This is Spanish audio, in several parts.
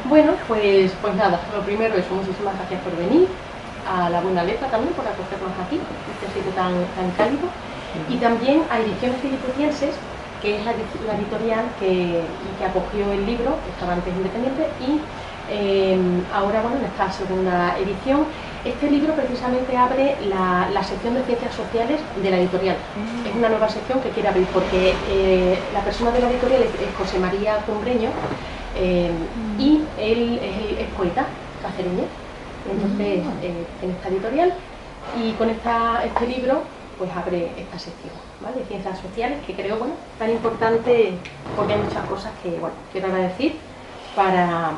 Bueno, pues nada, lo primero es muchísimas gracias por venir, a La Buena Letra también por acogernos aquí, en este sitio tan cálido, y también a Ediciones Filiputienses, que es la editorial que acogió el libro, que estaba antes independiente, y ahora, bueno, en esta segunda edición, este libro precisamente abre la sección de Ciencias Sociales de la editorial. Es una nueva sección que quiere abrir porque la persona de la editorial es José María Cumbreño, y él es poeta cacereño, entonces en esta editorial, y con este libro pues abre esta sección, ¿vale? Ciencias Sociales, que creo, bueno, tan importante porque hay muchas cosas que, bueno, quiero ahora decir para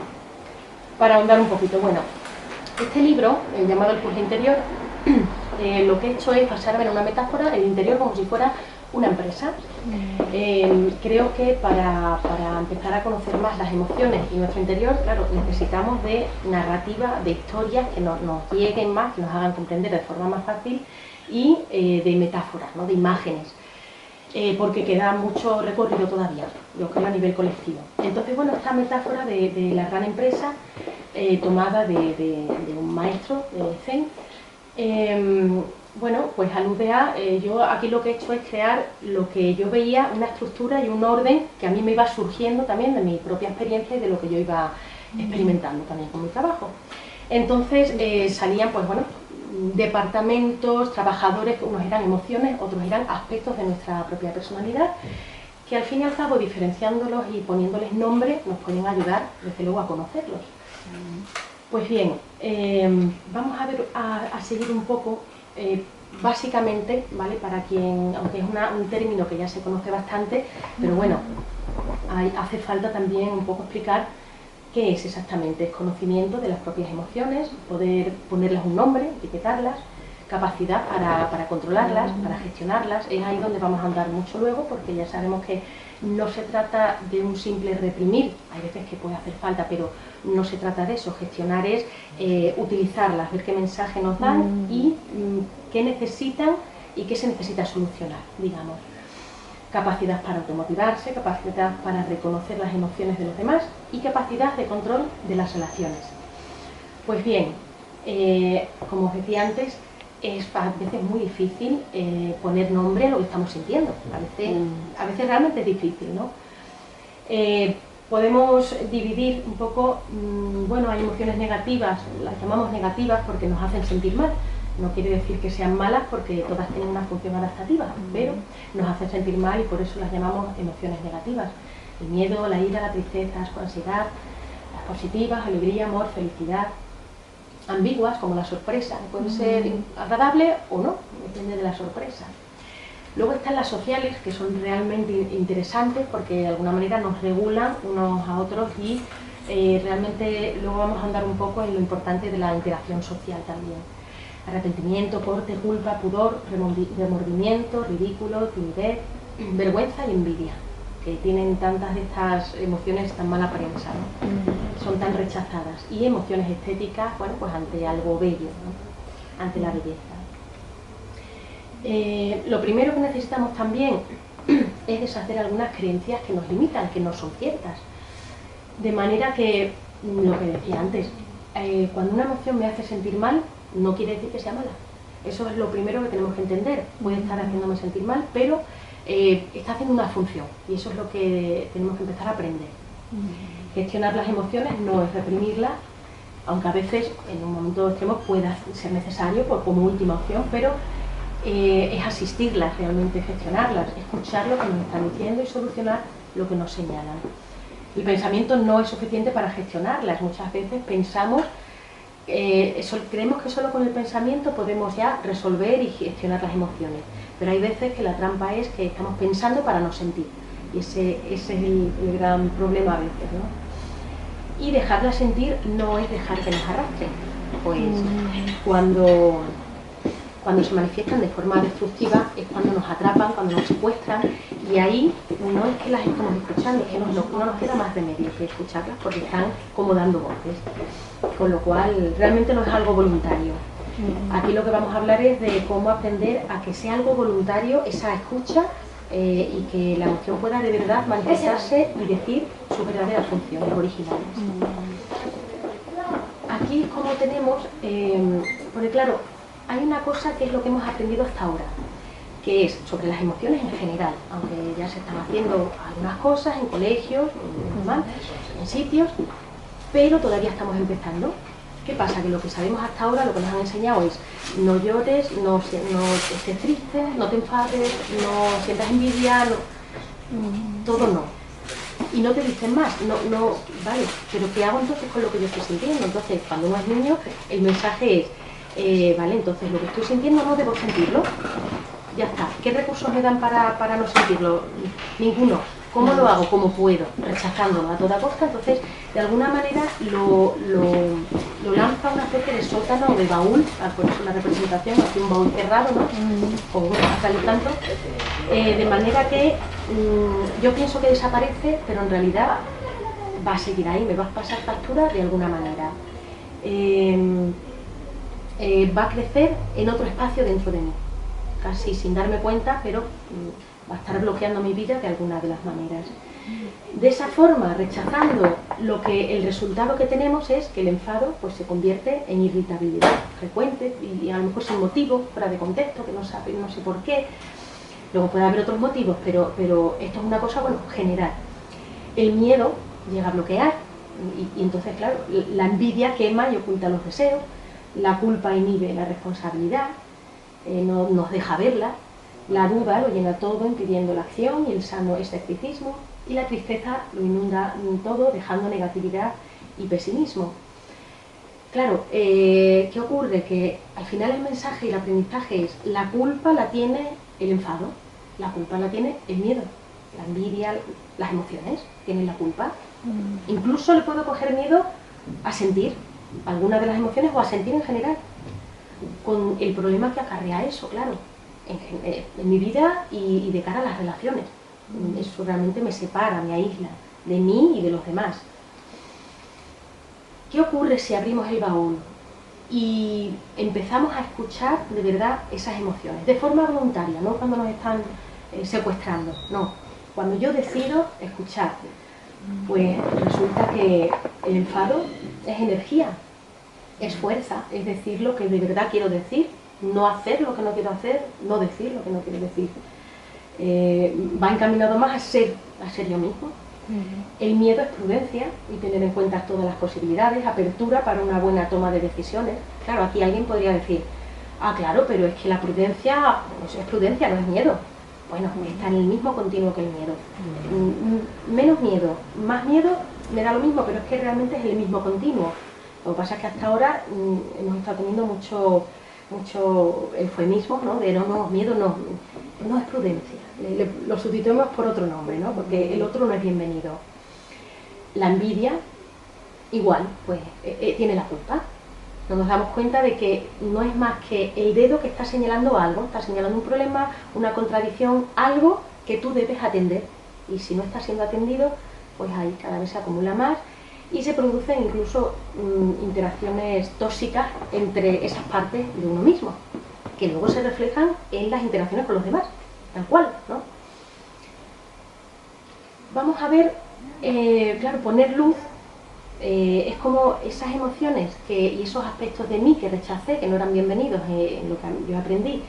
ahondar un poquito. Bueno, este libro, llamado El Puzzle Interior, lo que he hecho es pasarme en una metáfora el interior como si fuera una empresa. Creo que para empezar a conocer más las emociones y nuestro interior, claro, necesitamos de narrativa, de historias que nos lleguen más, que nos hagan comprender de forma más fácil, y de metáforas, ¿no? De imágenes, porque queda mucho recorrido todavía, yo creo, a nivel colectivo. Entonces, bueno, esta metáfora de la gran empresa, tomada de un maestro de Zen, bueno, pues alude a, yo aquí lo que he hecho es crear lo que yo veía, una estructura y un orden que a mí me iba surgiendo también de mi propia experiencia y de lo que yo iba experimentando también con mi trabajo. Entonces salían, pues bueno, departamentos, trabajadores, unos eran emociones, otros eran aspectos de nuestra propia personalidad, que al fin y al cabo, diferenciándolos y poniéndoles nombre, nos pueden ayudar, desde luego, a conocerlos. Pues bien, vamos a seguir un poco, básicamente, ¿vale? Para quien, aunque es un término que ya se conoce bastante, pero bueno, hace falta también un poco explicar qué es exactamente. Es conocimiento de las propias emociones, poder ponerles un nombre, etiquetarlas, capacidad para controlarlas, para gestionarlas. Es ahí donde vamos a andar mucho luego, porque ya sabemos que no se trata de un simple reprimir, hay veces que puede hacer falta, pero no se trata de eso. Gestionar es utilizarlas, ver qué mensaje nos dan y qué necesitan y qué se necesita solucionar, digamos. Capacidad para automotivarse, capacidad para reconocer las emociones de los demás y capacidad de control de las relaciones. Pues bien, como os decía antes, es a veces muy difícil poner nombre a lo que estamos sintiendo. A veces realmente es difícil, ¿no? Podemos dividir un poco, bueno, hay emociones negativas, las llamamos negativas porque nos hacen sentir mal. No quiere decir que sean malas porque todas tienen una función adaptativa, pero nos hacen sentir mal y por eso las llamamos emociones negativas. El miedo, la ira, la tristeza, la ansiedad, las positivas, alegría, amor, felicidad. Ambiguas, como la sorpresa, puede ser agradable o no, depende de la sorpresa. Luego están las sociales, que son realmente interesantes porque de alguna manera nos regulan unos a otros y realmente luego vamos a andar un poco en lo importante de la interacción social también. Arrepentimiento, corte, culpa, pudor, remordimiento, ridículo, timidez, vergüenza y envidia, que tienen tantas de estas emociones tan mala prensa, ¿no? Son tan rechazadas. Y emociones estéticas, bueno, pues ante algo bello, ¿no? Ante la belleza. Lo primero que necesitamos también es deshacer algunas creencias que nos limitan, que no son ciertas. De manera que, lo que decía antes, cuando una emoción me hace sentir mal, no quiere decir que sea mala. Eso es lo primero que tenemos que entender. Puede estar haciéndome sentir mal, pero está haciendo una función y eso es lo que tenemos que empezar a aprender. Gestionar las emociones no es reprimirlas, aunque a veces en un momento extremo pueda ser necesario como última opción, pero es asistirlas realmente, gestionarlas, escuchar lo que nos están diciendo y solucionar lo que nos señalan. El pensamiento no es suficiente para gestionarlas. Muchas veces pensamos, creemos que solo con el pensamiento podemos ya resolver y gestionar las emociones, pero hay veces que la trampa es que estamos pensando para no sentir, y ese es el gran problema a veces, ¿no? Y dejarla sentir no es dejar que nos arrastren, pues cuando se manifiestan de forma destructiva es cuando nos atrapan, cuando nos secuestran, y ahí no es que las estamos escuchando, es que no nos queda más remedio que escucharlas porque están como dando voces, con lo cual realmente no es algo voluntario. Aquí lo que vamos a hablar es de cómo aprender a que sea algo voluntario esa escucha y que la emoción pueda de verdad manifestarse y decir sus verdaderas funciones originales. aquí es como tenemos, porque claro, hay una cosa que es lo que hemos aprendido hasta ahora, que es sobre las emociones en general, aunque ya se están haciendo algunas cosas en colegios, en sitios, pero todavía estamos empezando. ¿Qué pasa? Que lo que sabemos hasta ahora, lo que nos han enseñado es no llores, no estés triste, no te enfades, no sientas envidia, todo no. Y no te dicen más, vale, pero ¿qué hago entonces con lo que yo estoy sintiendo? Entonces, cuando uno es niño, el mensaje es, vale, entonces lo que estoy sintiendo no debo sentirlo, ya está. ¿Qué recursos me dan para no sentirlo? Ninguno. ¿Cómo lo hago? ¿Cómo puedo? Rechazándolo a toda costa. Entonces, de alguna manera lo lanza a una especie de sótano o de baúl, por eso la representación, así un baúl cerrado, ¿no? Como bueno, tanto, de manera que yo pienso que desaparece, pero en realidad va a seguir ahí, me va a pasar factura de alguna manera. Va a crecer en otro espacio dentro de mí, casi sin darme cuenta, pero va a estar bloqueando mi vida de alguna de las maneras. De esa forma, rechazando el resultado que tenemos es que el enfado pues, se convierte en irritabilidad frecuente y a lo mejor sin motivo, fuera de contexto, que no sé por qué. Luego puede haber otros motivos, pero esto es una cosa bueno, general. El miedo llega a bloquear y entonces, claro, la envidia quema y oculta los deseos, la culpa inhibe la responsabilidad, no nos deja verla. La duda lo llena todo, impidiendo la acción y el sano escepticismo, y la tristeza lo inunda todo, dejando negatividad y pesimismo. Claro, ¿qué ocurre? Que al final el mensaje y el aprendizaje es la culpa la tiene el enfado, la culpa la tiene el miedo, la envidia, las emociones tienen la culpa. Incluso le puedo coger miedo a sentir alguna de las emociones o a sentir en general, con el problema que acarrea eso, claro. En mi vida y de cara a las relaciones. Eso realmente me separa, me aísla de mí y de los demás. ¿Qué ocurre si abrimos el baúl y empezamos a escuchar de verdad esas emociones? De forma voluntaria, no cuando nos están secuestrando, no. Cuando yo decido escuchar, pues resulta que el enfado es energía, es fuerza, es decir lo que de verdad quiero decir, no hacer lo que no quiero hacer, no decir lo que no quiero decir. Va encaminado más a ser yo mismo. El miedo es prudencia y tener en cuenta todas las posibilidades, apertura para una buena toma de decisiones. Claro, aquí alguien podría decir, ah, claro, pero es que la prudencia, eso es prudencia, no es miedo. Bueno, está en el mismo continuo que el miedo. Menos miedo, más miedo, me da lo mismo, pero es que realmente es el mismo continuo. Lo que pasa es que hasta ahora hemos estado teniendo mucho eufemismo, ¿no? De no, miedo no es prudencia. Lo sustituimos por otro nombre, ¿no? Porque el otro no es bienvenido. La envidia, igual, pues tiene la culpa. No nos damos cuenta de que no es más que el dedo que está señalando algo, está señalando un problema, una contradicción, algo que tú debes atender. Y si no está siendo atendido, pues ahí cada vez se acumula más y se producen incluso interacciones tóxicas entre esas partes de uno mismo, que luego se reflejan en las interacciones con los demás, tal cual, ¿no? Vamos a ver, claro, poner luz es como esas emociones y esos aspectos de mí que rechacé, que no eran bienvenidos en lo que yo aprendí,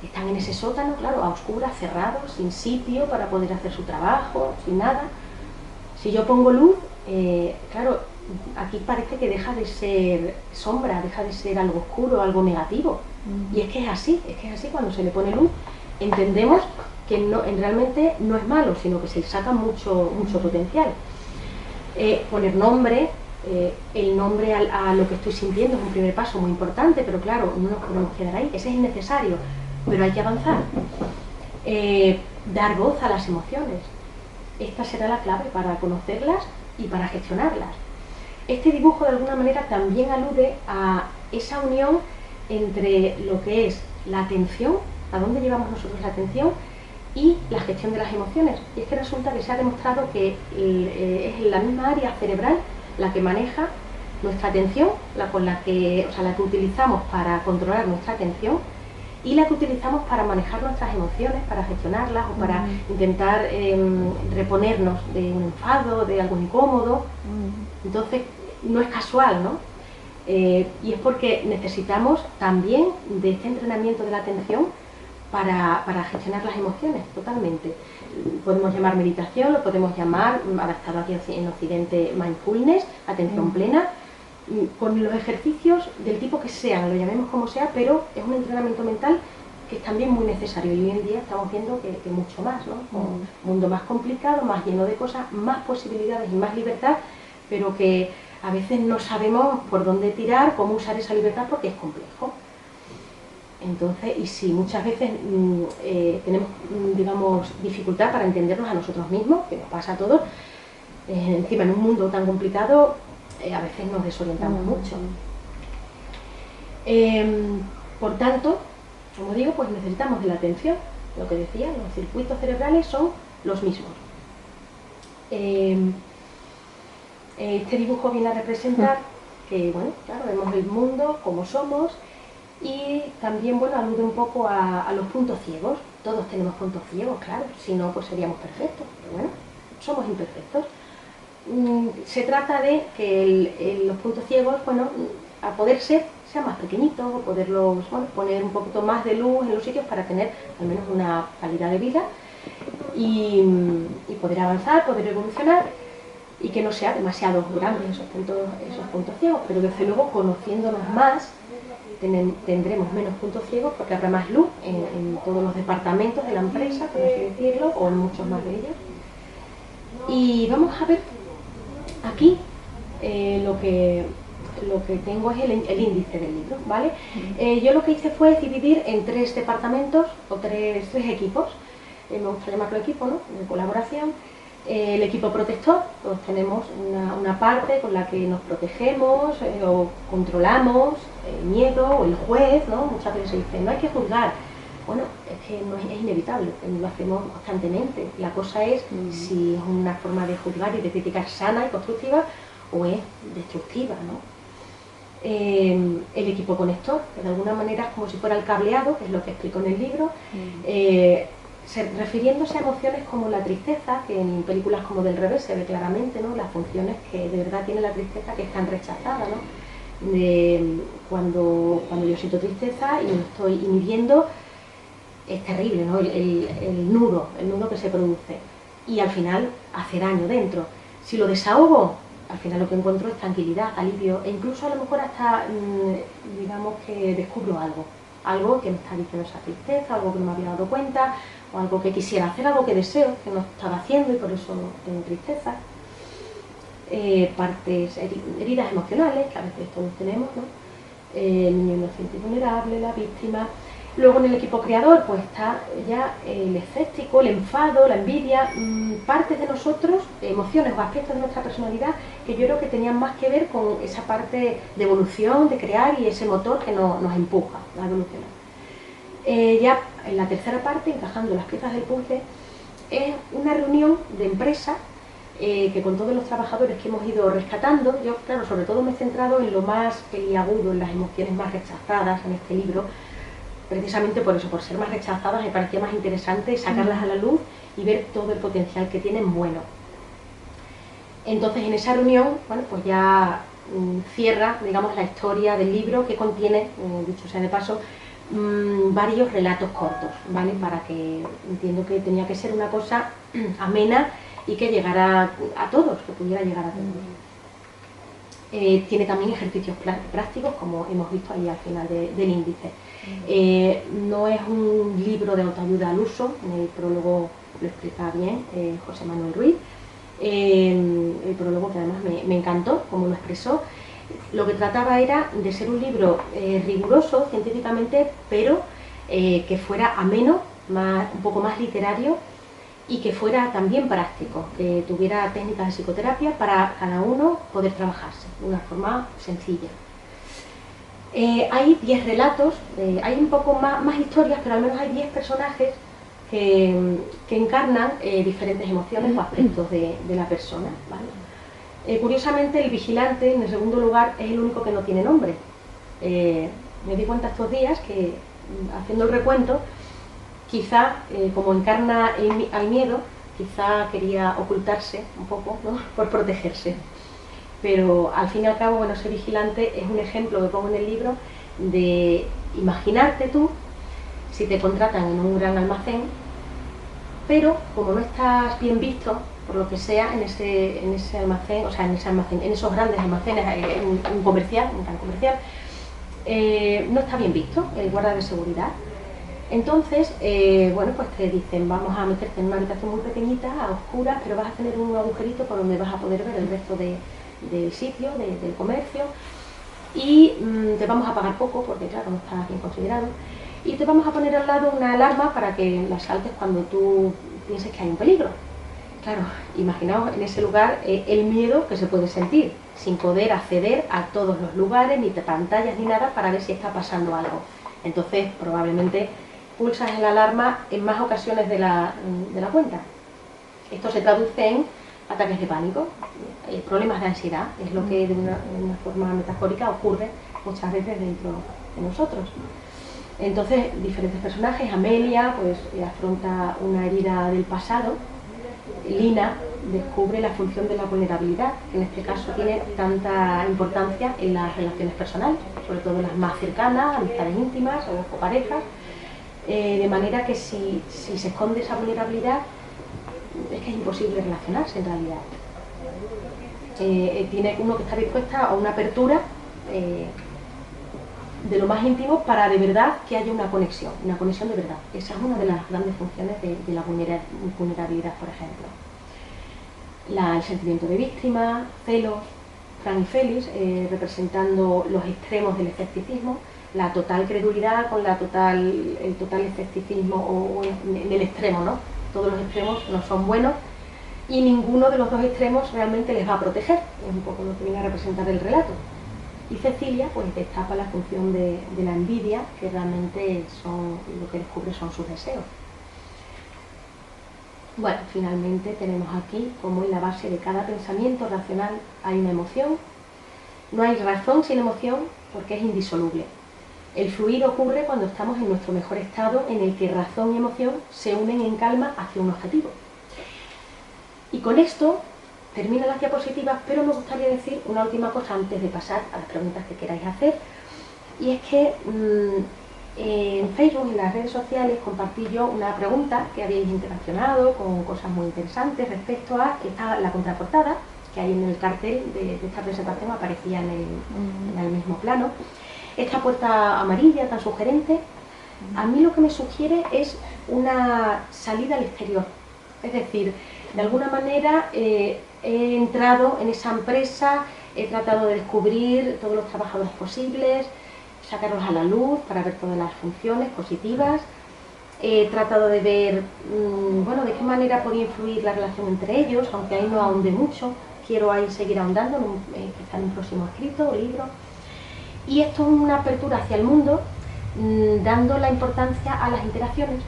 están en ese sótano, claro, a oscuras, cerrados, sin sitio para poder hacer su trabajo, sin nada. Si yo pongo luz, claro, aquí parece que deja de ser sombra, deja de ser algo oscuro, algo negativo. Y es que es así cuando se le pone luz, entendemos que realmente no es malo, sino que se saca mucho potencial. Poner nombre, el nombre a lo que estoy sintiendo es un primer paso muy importante, pero claro, no nos podemos quedar ahí, ese es innecesario, pero hay que avanzar. Dar voz a las emociones. Esta será la clave para conocerlas y para gestionarlas. Este dibujo de alguna manera también alude a esa unión entre lo que es la atención, a dónde llevamos nosotros la atención, y la gestión de las emociones. Y es que resulta que se ha demostrado que es la misma área cerebral la que maneja nuestra atención, la que utilizamos para controlar nuestra atención, y la que utilizamos para manejar nuestras emociones, para gestionarlas o para intentar reponernos de un enfado, de algo incómodo. Entonces, no es casual, ¿no? Y es porque necesitamos también de este entrenamiento de la atención para gestionar las emociones totalmente. Podemos llamar meditación, lo podemos llamar, adaptado aquí en Occidente, mindfulness, atención plena, con los ejercicios del tipo que sean, lo llamemos como sea, pero es un entrenamiento mental que es también muy necesario, y hoy en día estamos viendo que mucho más, ¿no? Un mundo más complicado, más lleno de cosas, más posibilidades y más libertad, pero que a veces no sabemos por dónde tirar, cómo usar esa libertad, porque es complejo. Entonces, y si muchas veces tenemos, digamos, dificultad para entendernos a nosotros mismos, que nos pasa a todos, encima en un mundo tan complicado, a veces nos desorientamos mucho. Por tanto, como digo, pues necesitamos de la atención. Lo que decía, los circuitos cerebrales son los mismos. Este dibujo viene a representar que, bueno, claro, vemos el mundo como somos, y también, bueno, alude un poco a los puntos ciegos. Todos tenemos puntos ciegos, claro, si no, pues seríamos perfectos, pero bueno, somos imperfectos. Se trata de que los puntos ciegos, bueno, a poder ser, sean más pequeñitos, o poderlos, bueno, poner un poquito más de luz en los sitios para tener al menos una calidad de vida y poder avanzar, poder evolucionar, y que no sea demasiado grandes esos puntos ciegos, pero desde luego, conociéndonos más, tendremos menos puntos ciegos, porque habrá más luz en todos los departamentos de la empresa, por así decirlo, o en muchos más de ellos. Y vamos a ver aquí lo que tengo es el índice del libro, ¿vale? Yo lo que hice fue dividir en 3 departamentos, o tres equipos, me gusta llamarlo equipo, ¿no?, de colaboración. El equipo protector, pues tenemos una parte con la que nos protegemos o controlamos el miedo, o el juez, ¿no? Muchas veces se dice, no hay que juzgar. Bueno, es que no es inevitable, lo hacemos constantemente. La cosa es si es una forma de juzgar y de criticar sana y constructiva, o es destructiva, ¿no? El equipo conector, que de alguna manera es como si fuera el cableado, que es lo que explico en el libro, refiriéndose a emociones como la tristeza, que en películas como Del revés se ve claramente, ¿no?, las funciones que de verdad tiene la tristeza, que están rechazadas, ¿no? Cuando yo siento tristeza y me estoy inhibiendo, es terrible, ¿no?, el nudo que se produce, y al final hace daño dentro. Si lo desahogo, al final lo que encuentro es tranquilidad, alivio, e incluso a lo mejor hasta, digamos, que descubro algo que me está diciendo esa tristeza, algo que no me había dado cuenta, o algo que quisiera hacer, algo que deseo, que no estaba haciendo y por eso tengo tristeza. Heridas emocionales, que a veces todos tenemos, ¿no? El niño inocente y vulnerable, la víctima. Luego en el equipo creador pues está ya el escéptico, el enfado, la envidia, partes de nosotros, emociones o aspectos de nuestra personalidad que yo creo que tenían más que ver con esa parte de evolución, de crear, y ese motor que nos empuja a evolucionar. Ya en la tercera parte, encajando las piezas del puzzle, es una reunión de empresa que con todos los trabajadores que hemos ido rescatando. Yo, claro, sobre todo me he centrado en lo más peliagudo, en las emociones más rechazadas en este libro, precisamente por eso, por ser más rechazadas, me parecía más interesante sacarlas a la luz y ver todo el potencial que tienen bueno. Entonces, en esa reunión, bueno, pues ya cierra, digamos, la historia del libro, que contiene, dicho sea de paso, varios relatos cortos, ¿vale? Para que, entiendo que tenía que ser una cosa amena y que llegara a todos, que pudiera llegar a todos. Tiene también ejercicios prácticos, como hemos visto ahí al final del índice. No es un libro de autoayuda al uso, en el prólogo lo explica bien José Manuel Ruiz. El prólogo, que además me encantó como lo expresó. Lo que trataba era de ser un libro riguroso científicamente, pero que fuera ameno, un poco más literario, y que fuera también práctico, que tuviera técnicas de psicoterapia para cada uno poder trabajarse de una forma sencilla. Hay 10 relatos, hay un poco más historias, pero al menos hay 10 personajes que encarnan diferentes emociones o aspectos de la persona, ¿vale? Curiosamente, el vigilante, en el segundo lugar, es el único que no tiene nombre. Me di cuenta estos días que, haciendo el recuento, quizá, como encarna al miedo, quizá quería ocultarse un poco, ¿no?, por protegerse. pero al fin y al cabo, bueno, ser vigilante es un ejemplo que pongo en el libro de imaginarte tú si te contratan en un gran almacén, pero como no estás bien visto, por lo que sea, en ese almacén, o sea, en esos grandes almacenes, en un comercial, un gran comercial, no está bien visto el guarda de seguridad. Entonces, bueno, pues te dicen, vamos a meterte en una habitación muy pequeñita, a oscuras, pero vas a tener un agujerito por donde vas a poder ver el resto del sitio, del comercio, y te vamos a pagar poco, porque claro, no estás bien considerado, y te vamos a poner al lado una alarma para que la saltes cuando tú pienses que hay un peligro. Claro, imaginaos en ese lugar el miedo que se puede sentir, sin poder acceder a todos los lugares, ni de pantallas ni nada, para ver si está pasando algo. Entonces, probablemente pulsas la alarma en más ocasiones de la cuenta. Esto se traduce en ataques de pánico, problemas de ansiedad, es lo que de una forma metafórica ocurre muchas veces dentro de nosotros. Entonces, diferentes personajes, Amelia pues afronta una herida del pasado, Lina descubre la función de la vulnerabilidad, que en este caso tiene tanta importancia en las relaciones personales, sobre todo las más cercanas, amistades íntimas o parejas, de manera que si se esconde esa vulnerabilidad, es que es imposible relacionarse en realidad. Tiene uno que estar dispuesta a una apertura de lo más íntimo para de verdad que haya una conexión de verdad. Esa es una de las grandes funciones de la vulnerabilidad, por ejemplo. El sentimiento de víctima, celos, Fran y Félix, representando los extremos del escepticismo, la total credulidad con el total escepticismo o en el extremo, ¿no? Todos los extremos no son buenos y ninguno de los dos extremos realmente les va a proteger, es un poco lo que viene a representar el relato. Y Cecilia pues destapa la función de la envidia, que realmente lo que descubre son sus deseos. Bueno, finalmente tenemos aquí como en la base de cada pensamiento racional hay una emoción. No hay razón sin emoción porque es indisoluble. El fluir ocurre cuando estamos en nuestro mejor estado, en el que razón y emoción se unen en calma hacia un objetivo. Y con esto termino las diapositivas, pero me gustaría decir una última cosa antes de pasar a las preguntas que queráis hacer, y es que en Facebook, en las redes sociales, compartí yo una pregunta que habéis interaccionado con cosas muy interesantes respecto a la contraportada, que hay en el cartel de esta presentación, aparecía en el mismo plano. Esta puerta amarilla tan sugerente, a mí lo que me sugiere es una salida al exterior, es decir, de alguna manera he entrado en esa empresa, he tratado de descubrir todos los trabajadores posibles, sacarlos a la luz para ver todas las funciones positivas, he tratado de ver bueno, de qué manera podía influir la relación entre ellos, aunque ahí no ahondé mucho, quiero ahí seguir ahondando, quizá en un próximo escrito o libro. Y esto es una apertura hacia el mundo, dando la importancia a las interacciones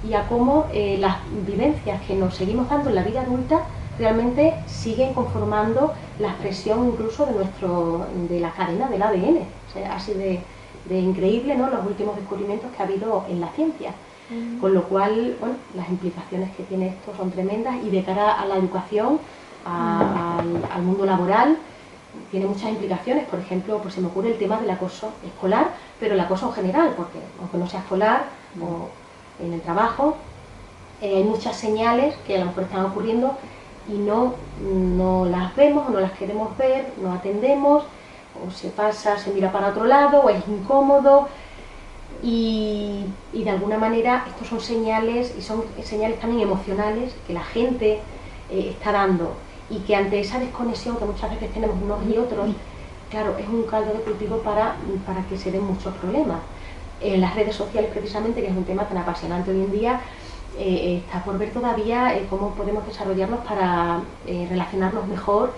y a cómo las vivencias que nos seguimos dando en la vida adulta realmente siguen conformando la expresión incluso de la cadena del ADN. O sea, así de increíble, ¿no?, los últimos descubrimientos que ha habido en la ciencia. Con lo cual, bueno, las implicaciones que tiene esto son tremendas, y de cara a la educación, al mundo laboral, tiene muchas implicaciones. Por ejemplo, pues se me ocurre el tema del acoso escolar, pero el acoso en general, porque aunque no sea escolar o en el trabajo, hay muchas señales que a lo mejor están ocurriendo y no las vemos o no las queremos ver, no atendemos, o se pasa, se mira para otro lado, o es incómodo, y de alguna manera estos son señales, y son señales también emocionales que la gente está dando, y que ante esa desconexión que muchas veces tenemos unos y otros, claro, es un caldo de cultivo para que se den muchos problemas. En las redes sociales, precisamente, que es un tema tan apasionante hoy en día, está por ver todavía cómo podemos desarrollarnos para relacionarnos mejor,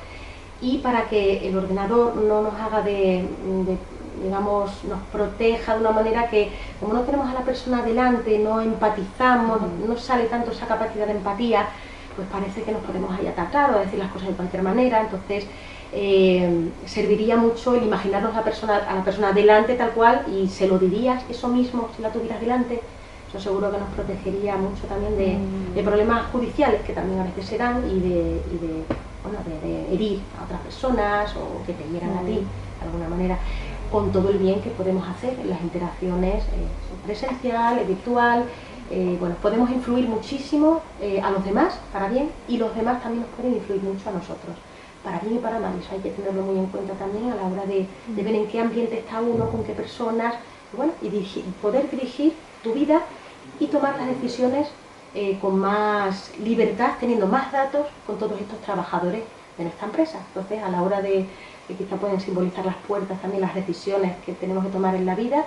y para que el ordenador no nos haga digamos, nos proteja de una manera que, como no tenemos a la persona delante, no empatizamos, no sale tanto esa capacidad de empatía, pues parece que nos podemos ahí atacar o decir las cosas de cualquier manera. Entonces serviría mucho el imaginarnos a la persona delante tal cual, y se lo dirías eso mismo si la tuvieras delante. Eso seguro que nos protegería mucho también de problemas judiciales, que también a veces se dan, y de herir otras personas o que te hieran a ti, de alguna manera, con todo el bien que podemos hacer en las interacciones presencial, virtual. Bueno, podemos influir muchísimo a los demás para bien, y los demás también nos pueden influir mucho a nosotros, para bien y para mal. Eso hay que tenerlo muy en cuenta también a la hora de ver en qué ambiente está uno, con qué personas, bueno, y poder dirigir tu vida y tomar las decisiones con más libertad, teniendo más datos con todos estos trabajadores de nuestra empresa. Entonces, a la hora de que quizá pueden simbolizar las puertas también, las decisiones que tenemos que tomar en la vida,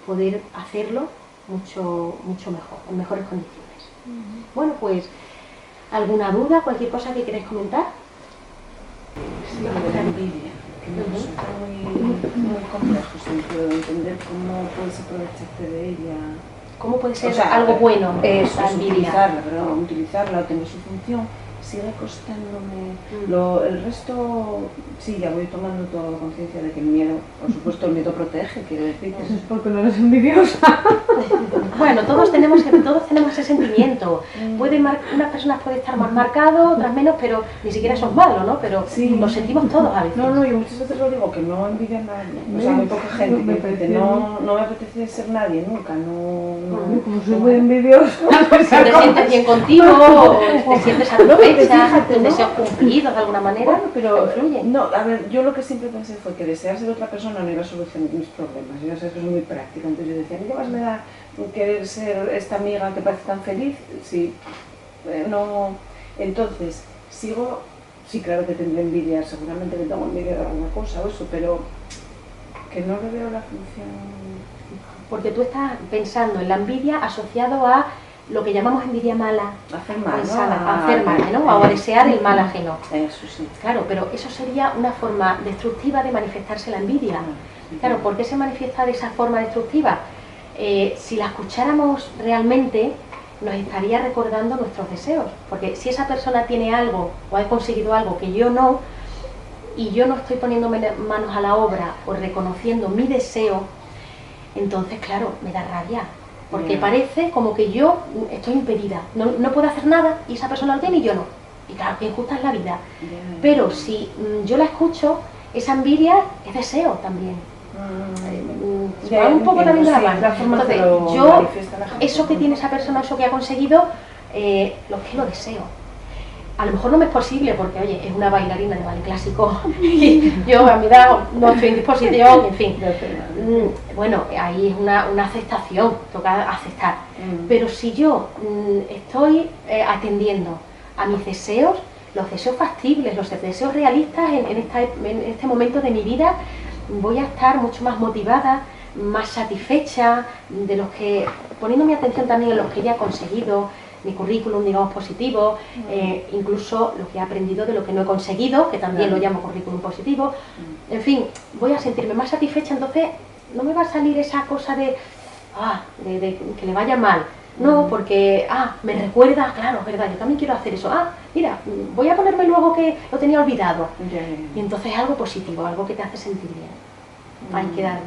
poder hacerlo mucho mejor, en mejores condiciones. Bueno, pues, ¿alguna duda, cualquier cosa que queráis comentar? Sí, la envidia, que me resulta muy complejo siempre entender cómo puedes aprovecharte de ella. ¿Cómo puede ser algo bueno la envidia? Utilizarla o tener su función, sigue costándome. El resto, sí, ya voy tomando toda la conciencia de que el miedo, por supuesto, el miedo protege, quiero decir. Eso es porque no eres envidiosa. Bueno, todos tenemos ese sentimiento. Unas personas pueden estar más marcados, otras menos, pero ni siquiera eso es malo, ¿no? Pero sí, lo sentimos todos a veces. No, yo muchas veces lo digo, que no envidio a nadie. O sea, muy poca gente. No me apetece ser nadie, nunca. Como soy muy envidiosa. Te sientes bien contigo, te sientes satisfecha, tus deseos cumplidos de alguna manera. Bueno, pero influyen. No, a ver, yo lo que siempre pensé fue que desear ser otra persona no iba a solucionar mis problemas. Yo sé que soy muy práctica, entonces yo decía, ¿qué más me da querer ser esta amiga que parece tan feliz? Sí, no. Entonces, sí, claro que tendré envidia, seguramente que tengo envidia de alguna cosa o eso, pero que no le veo la función. Porque tú estás pensando en la envidia asociado a lo que llamamos envidia mala, hacer mal, hacer mal, ¿no? O a desear el mal ajeno. Eso sí. Claro, pero eso sería una forma destructiva de manifestarse la envidia. Claro, ¿por qué se manifiesta de esa forma destructiva? Si la escucháramos realmente, nos estaría recordando nuestros deseos. Porque si esa persona tiene algo o ha conseguido algo que yo no, y yo no estoy poniéndome manos a la obra o reconociendo mi deseo, entonces, claro, me da rabia. Porque parece como que yo estoy impedida, no puedo hacer nada y esa persona lo tiene y yo no. Y claro, que injusta es la vida. Pero si yo la escucho, esa envidia es deseo también. Va un poco también de la mano. Entonces, yo, eso que tiene esa persona, eso que ha conseguido, lo deseo. A lo mejor no me es posible porque, oye, es una bailarina de ballet clásico y yo a mi edad no estoy en disposición, en fin. Bueno, ahí es una aceptación, toca aceptar. Pero si yo estoy atendiendo a mis deseos, los deseos factibles, los deseos realistas en este momento de mi vida, voy a estar mucho más motivada, más satisfecha de los que, poniendo mi atención también en los que ya he conseguido, mi currículum, digamos, positivo, incluso lo que he aprendido de lo que no he conseguido, que también lo llamo currículum positivo. En fin, voy a sentirme más satisfecha, entonces no me va a salir esa cosa de que le vaya mal. No, porque, me recuerda, claro, es verdad, yo también quiero hacer eso. Mira, voy a ponerme luego que lo tenía olvidado. Y entonces es algo positivo, algo que te hace sentir bien. Hay que dar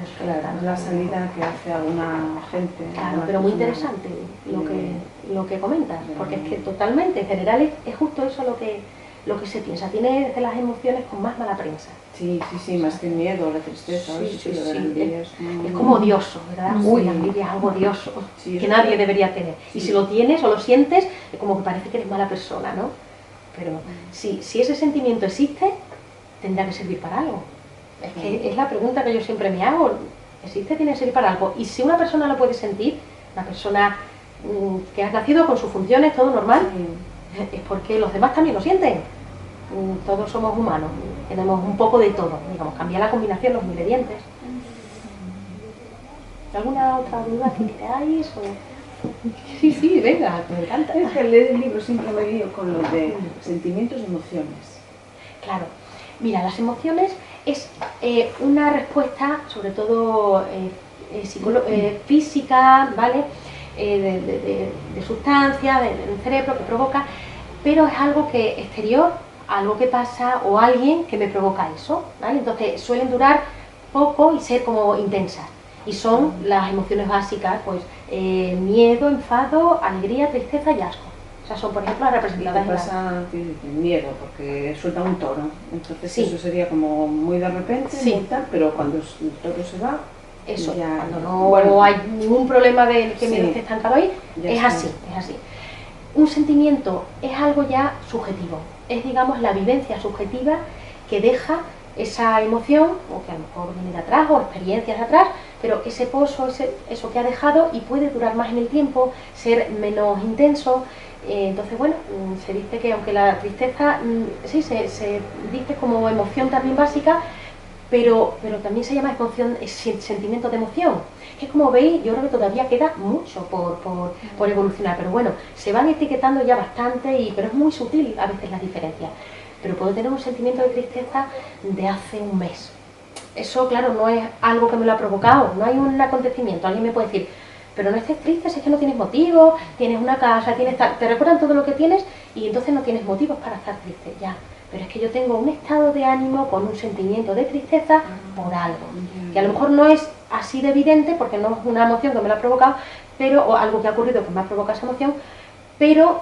la salida que hace alguna gente. Claro, pero muy interesante lo que comentas, porque es que totalmente, en general, es justo eso lo que se piensa. Tiene de las emociones con más mala prensa. Sí, más que el miedo, la tristeza. Es como odioso, ¿verdad? La envidia es algo odioso, que nadie debería tener. Y si lo tienes o lo sientes, es como que parece que eres mala persona, ¿no? Pero si ese sentimiento existe, tendrá que servir para algo. Es que es la pregunta que yo siempre me hago. ¿Existe? Tiene que servir para algo. Y si una persona lo puede sentir, una persona que ha nacido con sus funciones, todo normal, es porque los demás también lo sienten. Todos somos humanos, tenemos un poco de todo. Digamos, cambiar la combinación, los ingredientes. ¿Alguna otra duda que queráis? Sí, venga, me encanta. Es que leer el libro siempre me guío con lo de sentimientos y emociones. Claro. Mira, las emociones es una respuesta, sobre todo física, ¿vale? De sustancia, del cerebro que provoca, pero es algo que exterior, algo que pasa o alguien que me provoca eso, ¿vale? Entonces suelen durar poco y ser como intensas. Y son las emociones básicas, pues miedo, enfado, alegría, tristeza y asco. Esas son, por ejemplo, las Y representadas te en la... pasa que miedo, porque suelta un toro. Entonces Sí. eso sería como muy de repente, Sí. muy tal, pero cuando el toro se va, Eso, ya, cuando no bueno, hay ningún problema de que sí. miedo esté estancado ahí, ya es está. así, es así. Un sentimiento es algo ya subjetivo, es digamos la vivencia subjetiva que deja esa emoción, o que a lo mejor viene de atrás, o experiencias de atrás, pero ese pozo, eso que ha dejado y puede durar más en el tiempo, ser menos intenso. Entonces, bueno, se dice que aunque la tristeza, sí, se dice como emoción también básica, pero también se llama emoción, sentimiento de emoción. Que como veis, yo creo que todavía queda mucho por evolucionar, pero bueno, se van etiquetando ya bastante, pero es muy sutil a veces las diferencias. Pero puedo tener un sentimiento de tristeza de hace un mes. Eso, claro, no es algo que me lo ha provocado, no hay un acontecimiento. Alguien me puede decir, pero no estés triste, si es que no tienes motivos, tienes una casa, te recuerdan todo lo que tienes y entonces no tienes motivos para estar triste, ya. Pero es que yo tengo un estado de ánimo con un sentimiento de tristeza por algo, que a lo mejor no es así de evidente porque no es una emoción que me la ha provocado, o algo que ha ocurrido que me ha provocado esa emoción, pero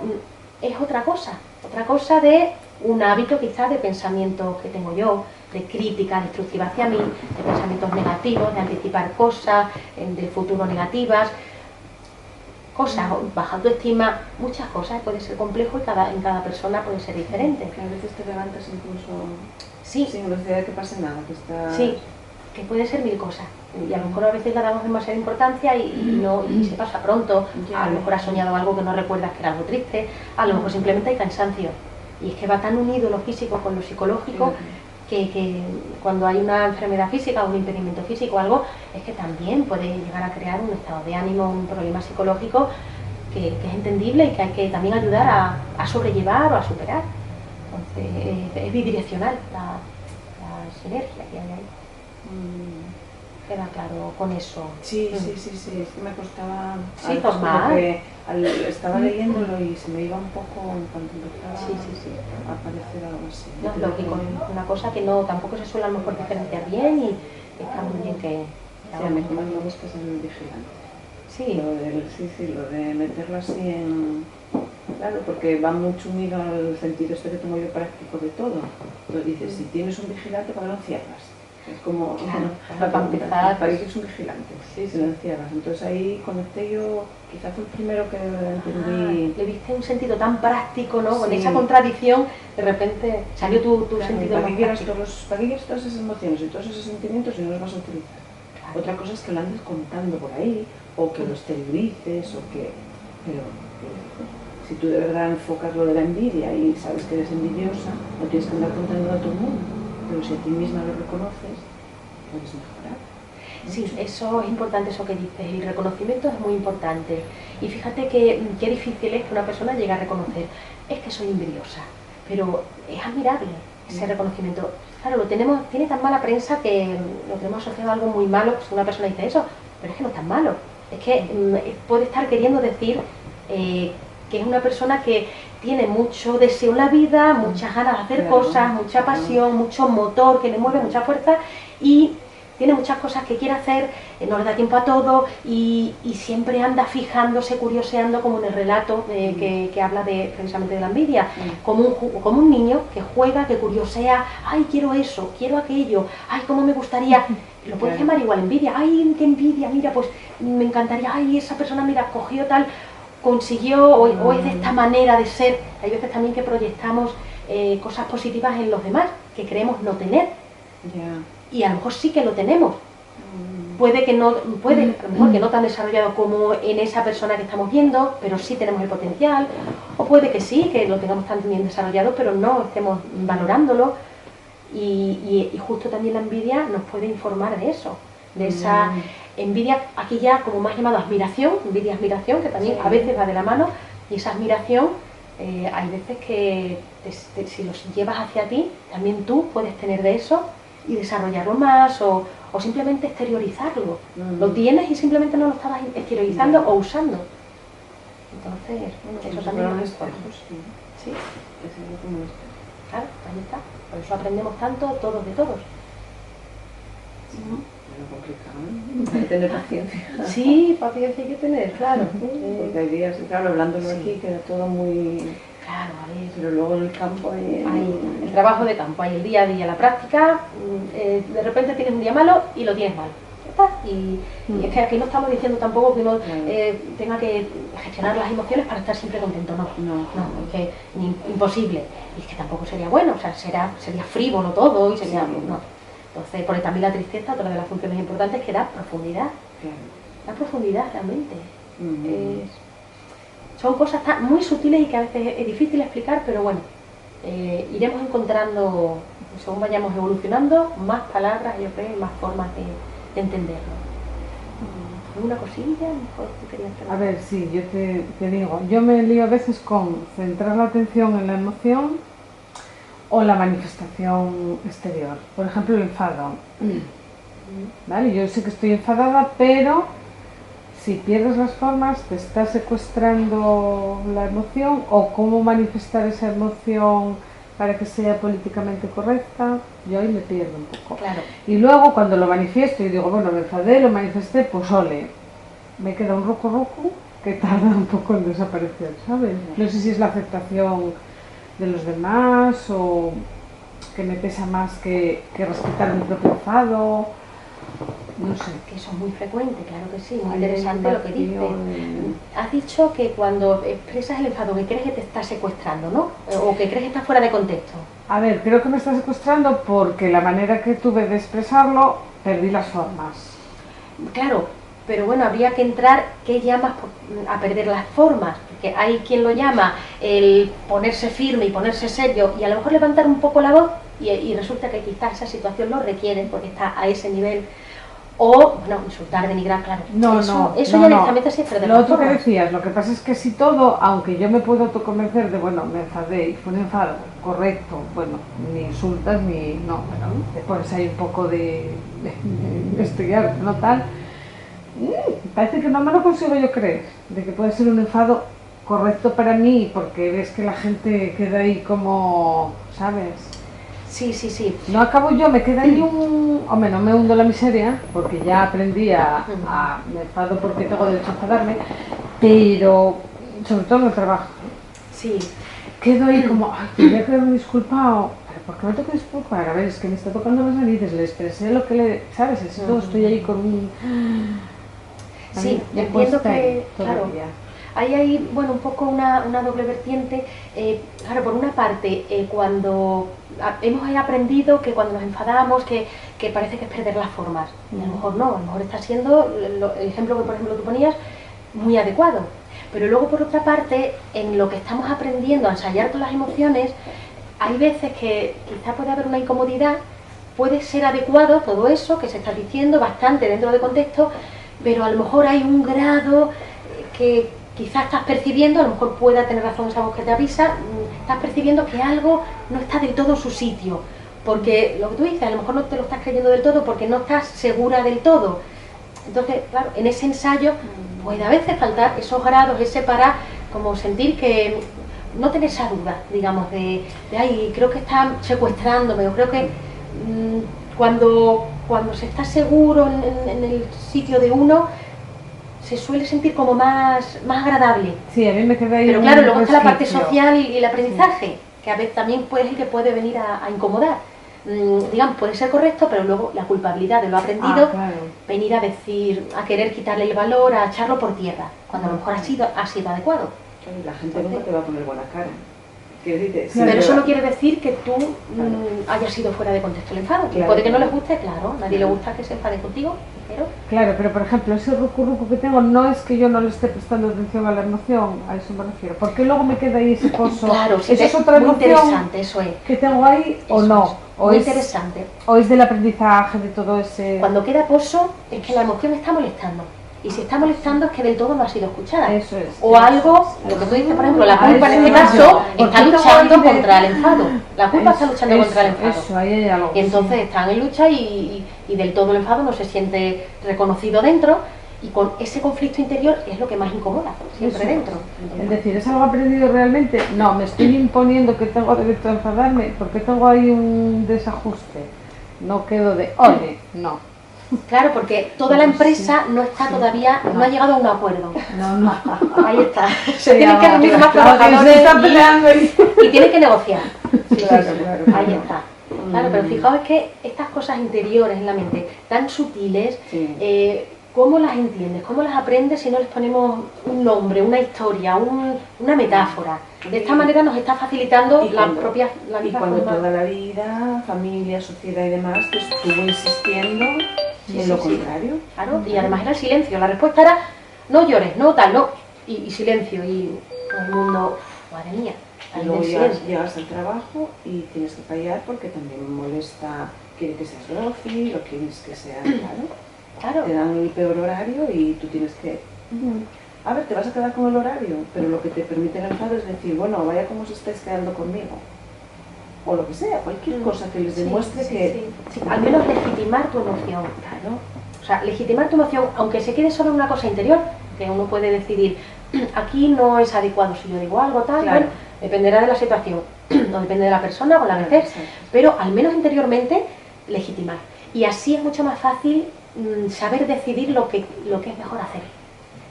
es otra cosa de un hábito quizás de pensamiento que tengo yo, de crítica destructiva hacia mí, de pensamientos negativos, de anticipar cosas, de futuro negativas, cosas, baja autoestima, muchas cosas, puede ser complejo y en cada persona puede ser diferente. Que a veces te levantas incluso Sí, sin necesidad de que pase nada, que está... sí, que puede ser mil cosas. Y a lo mejor a veces le damos demasiada importancia y se pasa pronto. Ya. A lo mejor has soñado algo que no recuerdas que era algo triste, a lo mejor simplemente hay cansancio. Y es que va tan unido lo físico con lo psicológico que cuando hay una enfermedad física o un impedimento físico o algo, es que también puede llegar a crear un estado de ánimo, un problema psicológico que es entendible y que hay que también ayudar a sobrellevar o a superar. Entonces es bidireccional la sinergia que hay ahí. Queda claro con eso. Sí, sí, sí, sí, es que me costaba... Sí, normal. Porque estaba leyéndolo y se me iba un poco cuando empezaba Sí. a aparecer algo así. No es lógico, una cosa que no tampoco se suele a lo mejor diferenciar bien y está muy bien que... Sí, a mí como me gusta ser el vigilante. Sí. Lo de meterlo así en... Claro, porque va mucho unido al sentido este que tengo yo práctico de todo. Entonces dices, si tienes un vigilante, ¿para qué lo encierras? Es como, Claro, para empezar, ¿para qué es un vigilante? Sí. Si lo encierras. Entonces ahí conecté yo, quizás fue el primero que entendí. Le viste un sentido tan práctico, ¿no? Con Sí. esa contradicción, de repente salió tu Claro, sentido ¿para más qué quieres práctico. ¿para qué quieres todas esas emociones y todos esos sentimientos si no los vas a utilizar? Claro. Otra cosa es que lo andes contando por ahí, o que lo exteriorices, o que... Pero si tú de verdad enfocas lo de la envidia y sabes que eres envidiosa, no tienes que andar contando a todo el mundo. Pero si a ti misma lo reconoces, puedes mejorar. Sí, eso es importante, eso que dices, el reconocimiento es muy importante. Y fíjate que qué difícil es que una persona llegue a reconocer, es que soy envidiosa, pero es admirable ese reconocimiento. Claro, tiene tan mala prensa que lo tenemos asociado a algo muy malo, si una persona dice eso, pero es que no es tan malo. Es que puede estar queriendo decir que es una persona que tiene mucho deseo en la vida, muchas ganas de hacer cosas, mucha pasión, mucho motor que le mueve, mucha fuerza y tiene muchas cosas que quiere hacer, no le da tiempo a todo y siempre anda fijándose, curioseando, como en el relato que habla precisamente de la envidia, como un niño que juega, que curiosea, ay, quiero eso, quiero aquello, ay, cómo me gustaría, lo puedes llamar igual envidia, ay, qué envidia, mira, pues me encantaría, ay, esa persona, mira, cogió tal, consiguió o es de esta manera de ser. Hay veces también que proyectamos cosas positivas en los demás que creemos no tener y a lo mejor sí que lo tenemos. Puede a lo mejor que no tan desarrollado como en esa persona que estamos viendo, pero sí tenemos el potencial, o puede que sí, que lo tengamos tan bien desarrollado, pero no estemos valorándolo y justo también la envidia nos puede informar de eso, de esa envidia, aquí ya como más llamado admiración, envidia-admiración, que también a veces va de la mano, y esa admiración hay veces que si los llevas hacia ti, también tú puedes tener de eso y desarrollarlo más o simplemente exteriorizarlo. Lo tienes y simplemente no lo estabas exteriorizando o usando. Entonces, eso también es importante. Sí, claro, ahí está. Por eso aprendemos tanto todos de todos. Bueno, complicado, ¿eh? Hay que tener paciencia. Sí, paciencia hay que tener, claro. Porque hay días, claro, hablándolo aquí queda todo muy... Claro, a ver. Pero luego en el campo hay... Hay el trabajo de campo, hay el día a día, la práctica, de repente tienes un día malo y lo tienes mal. Ya está. Y es que aquí no estamos diciendo tampoco que uno tenga que gestionar las emociones para estar siempre contento, no. No. Es que imposible. Y es que tampoco sería bueno, o sea, sería frívolo todo y sería... Sí. No. Entonces, porque también la tristeza, otra de las funciones importantes, que da profundidad. Claro. Da profundidad realmente. Son cosas muy sutiles y que a veces es difícil explicar, pero bueno, iremos encontrando, según vayamos evolucionando, más palabras, yo creo, y más formas de entenderlo. ¿Alguna cosilla? Mejor tú querías A ver, sí, yo te digo, yo me lío a veces con centrar la atención en la emoción o la manifestación exterior. Por ejemplo, el enfado. ¿Vale? Yo sé que estoy enfadada, pero si pierdes las formas, te estás secuestrando la emoción, o cómo manifestar esa emoción para que sea políticamente correcta, yo ahí me pierdo un poco. Claro. Y luego cuando lo manifiesto y digo, bueno, me enfadé, lo manifesté, pues ole, me queda un roco que tarda un poco en desaparecer, ¿sabes? No sé si es la aceptación de los demás o que me pesa más que respetar mi propio enfado. No sé. Que eso es muy frecuente, claro que sí, muy Hay interesante lo que dices. Has dicho que cuando expresas el enfado, que crees que te está secuestrando, ¿no? O que crees que está fuera de contexto. A ver, creo que me está secuestrando porque la manera que tuve de expresarlo, perdí las formas. Claro, pero bueno, habría que entrar, ¿qué llamas a perder las formas? Porque hay quien lo llama el ponerse firme y ponerse serio y a lo mejor levantar un poco la voz y resulta que quizás esa situación lo requiere porque está a ese nivel. O, bueno, insultar, denigrar, claro. Eso ya directamente se perder las formas. Lo otro que formas. decías, lo que pasa es que si todo, aunque yo me puedo autoconvencer de, bueno, me enfadé y fue un enfado correcto, bueno, ni insultas ni... no, bueno, te pones ahí un poco de investigar, no tal... parece que no me lo consigo yo creer, de que puede ser un enfado correcto para mí, porque ves que la gente queda ahí como, ¿sabes? Sí, sí, sí. No acabo yo, me queda ahí un... Hombre, no me hundo la miseria, porque ya aprendí me enfado porque tengo derecho a enfadarme, pero sobre todo en el trabajo. Sí. Quedo ahí como, ay, tendría que haberme disculpado. ¿Pero por qué me tengo que disculpar? A ver, es que me está tocando las narices, le expresé lo que le... ¿Sabes? Estoy ahí con un... Sí, entiendo que, claro, hay bueno, un poco una doble vertiente. Claro, por una parte, cuando hemos aprendido que cuando nos enfadamos, que parece que es perder las formas, y a lo mejor no, a lo mejor está siendo, el ejemplo que por ejemplo tú ponías, muy adecuado. Pero luego por otra parte, en lo que estamos aprendiendo a ensayar con las emociones, hay veces que quizá puede haber una incomodidad, puede ser adecuado todo eso que se está diciendo, bastante dentro de contexto, pero a lo mejor hay un grado que quizás estás percibiendo, a lo mejor pueda tener razón esa voz que te avisa, estás percibiendo que algo no está del todo en su sitio, porque lo que tú dices, a lo mejor no te lo estás creyendo del todo porque no estás segura del todo. Entonces, claro, en ese ensayo puede a veces faltar esos grados, ese para como sentir que no tener esa duda, digamos, de ay, creo que está secuestrándome, o creo que cuando se está seguro en el sitio de uno, se suele sentir como más agradable. Sí, a mí me queda ahí. Pero claro, luego está la parte social y el aprendizaje, que a veces también es el que puede venir a incomodar. Digamos, puede ser correcto, pero luego la culpabilidad de lo aprendido, venir a decir, a querer quitarle el valor, a echarlo por tierra, cuando a lo mejor ha sido adecuado. La gente nunca te va a poner buena cara. Pero eso no quiere decir que tú hayas sido fuera de contexto el enfado. Claro, puede que no les guste, claro, nadie le gusta que se enfade contigo, pero... Claro, pero por ejemplo, ese rucu que tengo no es que yo no le esté prestando atención a la emoción, a eso me refiero, porque luego me queda ahí ese pozo. Claro, sí, esa es otra muy emoción interesante, eso es. Que tengo ahí o eso no. Es. Muy interesante. O es del aprendizaje, de todo ese... Cuando queda pozo es que la emoción está molestando. Y si está molestando es que del todo no ha sido escuchada. Eso es. O algo, lo que tú dices, por ejemplo, la culpa en este caso está luchando contra el enfado. La culpa está luchando contra el enfado. Eso, ahí hay algo. Y entonces están en lucha y del todo el enfado no se siente reconocido dentro. Y con ese conflicto interior es lo que más incomoda, siempre eso, dentro. Es decir, ¿es algo aprendido realmente? No, me estoy imponiendo que tengo derecho a enfadarme porque tengo ahí un desajuste. No quedo de, oye, no. Claro, porque toda la empresa no está todavía, no ha llegado a un acuerdo. No. Ahí está. Se tienen que reunir más trabajadores y tienen que negociar. Sí, Claro, sí, sí. claro, Ahí claro. está. Claro, pero fijaos que estas cosas interiores en la mente, tan sutiles, Sí. ¿cómo las entiendes? ¿Cómo las aprendes si no les ponemos un nombre, una historia, una metáfora? De esta manera nos está facilitando Y la cuando- Y misma cuando forma. toda la vida, familia, sociedad y demás, te estuvo insistiendo en lo contrario. Claro, y además era el silencio. La respuesta era, no llores, no tal, no. Y silencio, y todo el mundo, madre mía, Y ahí luego del llegas, silencio. llegas al trabajo y tienes que callar porque también molesta, quiere que seas dócil o quieres que seas, claro. Claro, Te dan el peor horario y tú tienes que... A ver, te vas a quedar con el horario, pero lo que te permite el enfado es decir, bueno, vaya como os estáis quedando conmigo. O lo que sea, cualquier cosa que les sí, demuestre sí, que... sí. Sí, al menos legitimar tu emoción. Claro, O sea, legitimar tu emoción, aunque se quede solo en una cosa interior, que uno puede decidir, aquí no es adecuado si yo digo algo tal, Claro. bueno, dependerá de la situación, no depende de la persona con la que estés, exacto. pero al menos interiormente legitimar. Y así es mucho más fácil saber decidir lo que es mejor hacer.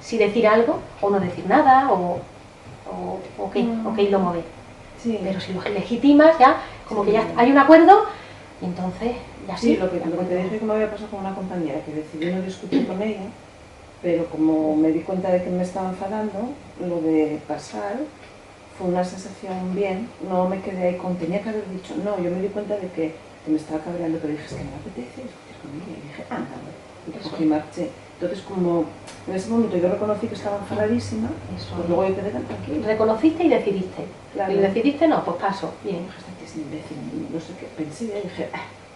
Si decir algo o no decir nada o qué lo mover. Sí. Pero si lo legitimas ya, como que ya hay un acuerdo, y entonces ya Sí, lo que te dije que me había pasado con una compañera, que decidí no discutir con ella, pero como me di cuenta de que me estaba enfadando, lo de pasar fue una sensación bien, no me quedé ahí con, tenía que haber dicho, no, yo me di cuenta de que me estaba cabreando, pero dije, es que me apetece discutir con ella, y dije, anda, y cogí y marché. Entonces, como en ese momento yo reconocí que estaba enfadadísima, Eso. pues luego yo quedé tan tranquila. Reconociste y decidiste. Claro. Y decidiste no, pues paso, bien. Dije, esta tía es imbécil, no sé qué, pensé y dije,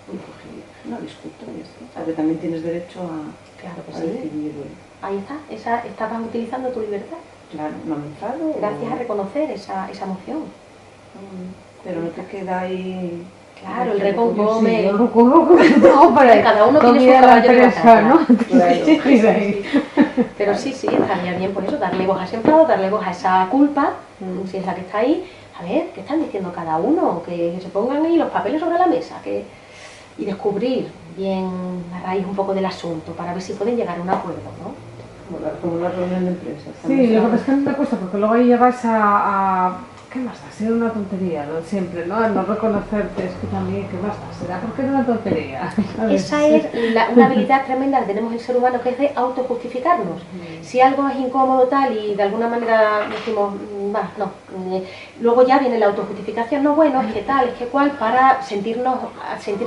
y cogí, no discuto y esto. Porque también tienes derecho a, Claro que a sí. decidir, Ahí está, estabas utilizando tu libertad. claro, no me enfado. Gracias a reconocer esa emoción. Pero no te queda ahí... Claro, el reconcome. Sí, yo reconozco que tengo por ahí. Cada uno tiene su Comida la caballo de empresa, batalla. ¿no? Claro. Sí, sí. Pero sí, estaría bien por eso, darle voz a ese enfado, darle voz a esa culpa, si es la que está ahí. A ver, ¿qué están diciendo cada uno? Que se pongan ahí los papeles sobre la mesa y descubrir bien la raíz un poco del asunto para ver si pueden llegar a un acuerdo, ¿no? Como una reunión de empresas. Sí, lo que pasa es que a mí me cuesta porque luego ahí llegas a ¿qué más da? Ser una tontería, ¿no? Siempre, ¿no? No reconocerte, es que también, ¿qué más da? Será porque era una tontería. ¿sabes? Esa es una habilidad tremenda que tenemos el ser humano, que es de autojustificarnos. Si algo es incómodo tal y de alguna manera decimos, va, no, luego ya viene la autojustificación, no, bueno, es que tal, es que cual, para sentir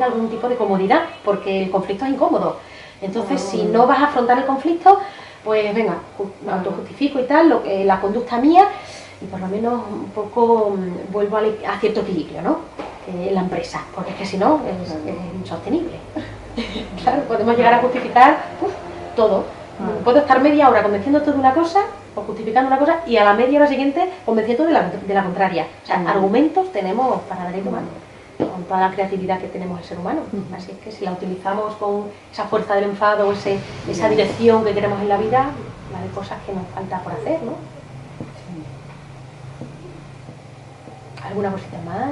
algún tipo de comodidad, porque el conflicto es incómodo. Entonces, si no vas a afrontar el conflicto, pues venga, me autojustifico y tal, la conducta mía, y por lo menos un poco vuelvo a cierto equilibrio, ¿no? En la empresa, porque es que si no es insostenible. Claro, podemos llegar a justificar todo. Puedo estar media hora convenciéndote de una cosa o justificando una cosa y a la media hora siguiente convenciendo de la contraria. O sea, argumentos tenemos para dar y tomar, con toda la creatividad que tenemos el ser humano. Así es que si la utilizamos con esa fuerza del enfado, esa dirección que queremos en la vida, la de cosas que nos falta por hacer, ¿no? ¿Alguna cosita más?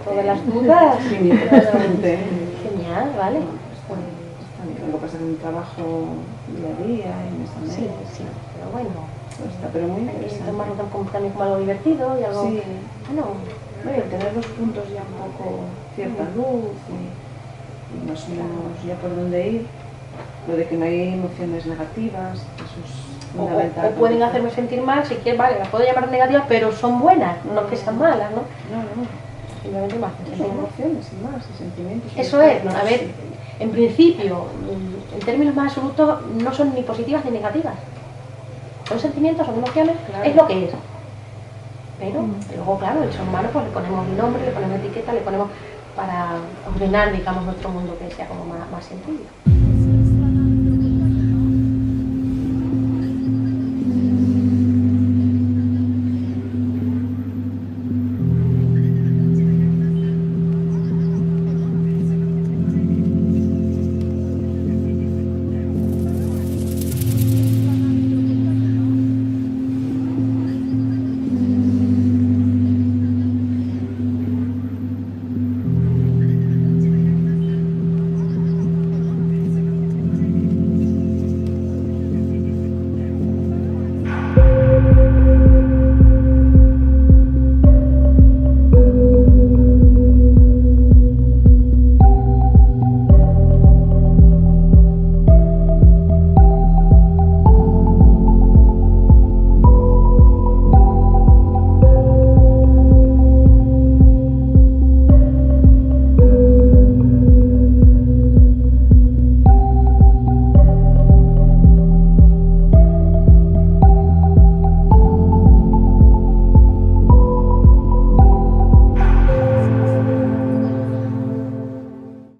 ¿Todas las dudas? Sí, bastante. Genial, vale. Lo que pasa en un trabajo día a día, en esta Sí, manera. sí, pero bueno. Está, pero muy Hay que interesante. tomarlo también como algo divertido y algo... Sí. Bueno, Bueno, tener los puntos ya un poco cierta luz y más o menos ya por dónde ir. Lo de que no hay emociones negativas, eso es fundamental. o pueden hacerme sentir mal, si quieres, vale, las puedo llamar negativas, pero son buenas, no que sean malas, ¿no? No. Simplemente me hacen Son sentir mal. emociones sin más, y sentimientos. Eso es, a ver, en principio, en términos más absolutos, no son ni positivas ni negativas. Son sentimientos, son emociones, Claro. es lo que es. Pero luego, claro, el ser humano pues le ponemos un nombre, le ponemos etiqueta, le ponemos para ordenar, digamos, nuestro mundo que sea como más sencillo.